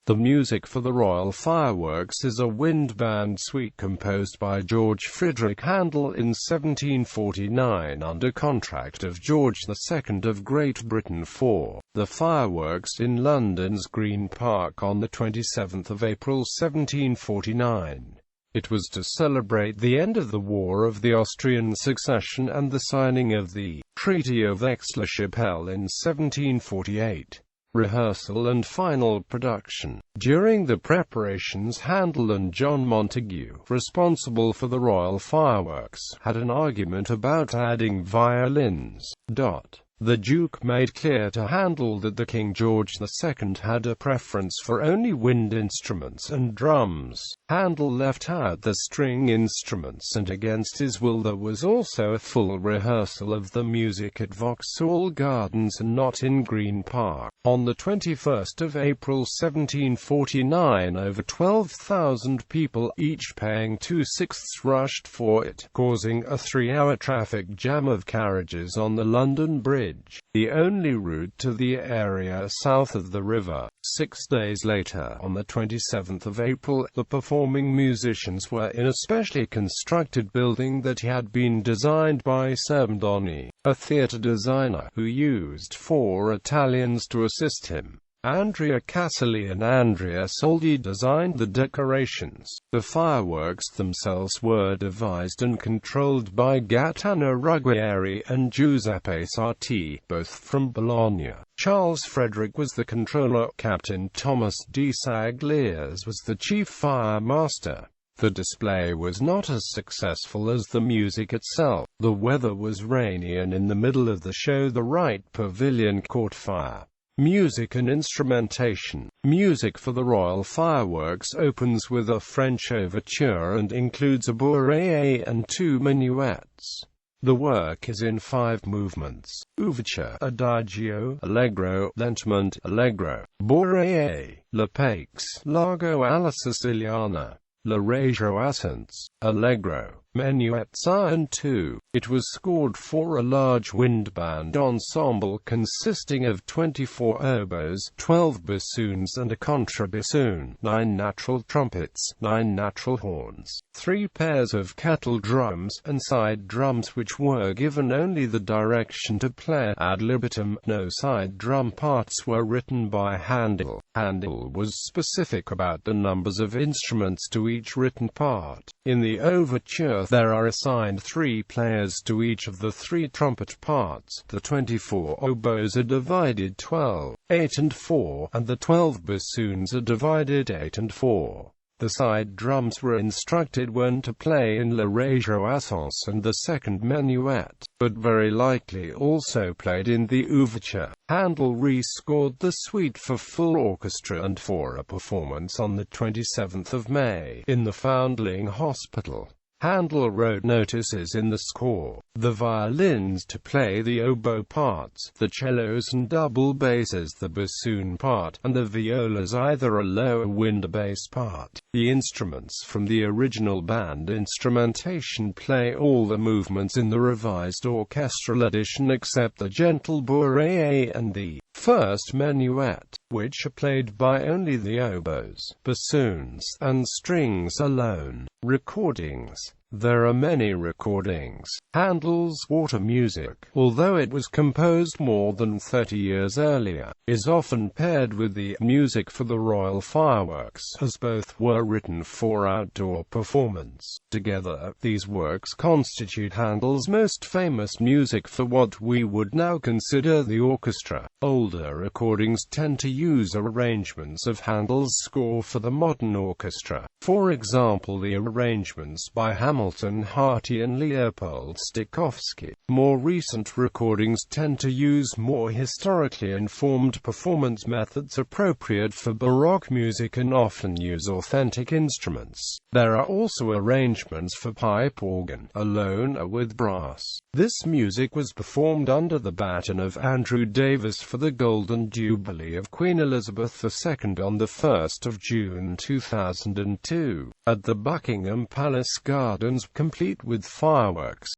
The music for the royal fireworks is a wind band suite composed by George Frideric Handel in 1749 under contract of George II of Great Britain for the fireworks in London's Green Park on the 27th of April 1749. It was to celebrate the end of the War of the Austrian Succession and the signing of the Treaty of Aix-la-Chapelle in 1748. Rehearsal and final production. During the preparations, Handel and John Montague, responsible for the royal fireworks, had an argument about adding violins. The Duke made clear to Handel that the King George II had a preference for only wind instruments and drums. Handel left out the string instruments, and against his will there was also a full rehearsal of the music at Vauxhall Gardens and not in Green Park. On the 21st of April 1749, over 12,000 people, each paying 2/6, rushed for it, causing a 3-hour traffic jam of carriages on the London Bridge, the only route to the area south of the river. 6 days later, on the 27th of April, the performing musicians were in a specially constructed building that had been designed by Serbondoni, a theatre designer, who used 4 Italians to assist him. Andrea Caselli and Andrea Soldi designed the decorations. The fireworks themselves were devised and controlled by Gaetano Ruggieri and Giuseppe Sarti, both from Bologna. Charles Frederick was the controller. Captain Thomas de Sagliers was the chief fire master. The display was not as successful as the music itself. The weather was rainy, and in the middle of the show the right pavilion caught fire. Music and instrumentation. Music for the royal fireworks opens with a French overture and includes a bourrée and 2 minuets. The work is in 5 movements: ouverture, adagio, allegro, lentement, allegro, bourrée, le paix, largo alla siciliana, l'adagio assonance, allegro, menuets and 2. It was scored for a large wind band ensemble consisting of 24 oboes, 12 bassoons and a contrabassoon, 9 natural trumpets, 9 natural horns, 3 pairs of kettle drums, and side drums which were given only the direction to play ad libitum. No side drum parts were written by Handel. Handel was specific about the numbers of instruments to each written part. In the overture, there are assigned 3 players to each of the 3 trumpet parts. The 24 oboes are divided 12, 8 and 4, and the 12 bassoons are divided 8 and 4. The side drums were instructed when to play in l'adagio assonance and the second menuet, but very likely also played in the ouverture. Handel re-scored the suite for full orchestra and for a performance on the 27th of May, in the Foundling Hospital. Handel wrote notices in the score: the violins to play the oboe parts, the cellos and double basses the bassoon part, and the violas either a low wind bass part. The instruments from the original band instrumentation play all the movements in the revised orchestral edition except the gentle bourrée and the first menuet, which are played by only the oboes, bassoons, and strings alone. Recordings. There are many recordings. Handel's water music, although it was composed more than 30 years earlier, is often paired with the music for the royal fireworks, as both were written for outdoor performance. Together, these works constitute Handel's most famous music for what we would now consider the orchestra. Older recordings tend to use arrangements of Handel's score for the modern orchestra. For example, the arrangements by Hamilton Harty and Leopold Stokowski. More recent recordings tend to use more historically informed performance methods appropriate for Baroque music and often use authentic instruments. There are also arrangements for pipe organ, alone or with brass. This music was performed under the baton of Andrew Davis for the Golden Jubilee of Queen Elizabeth II on the 1st of June 2002, at the Buckingham Palace Gardens, complete with fireworks.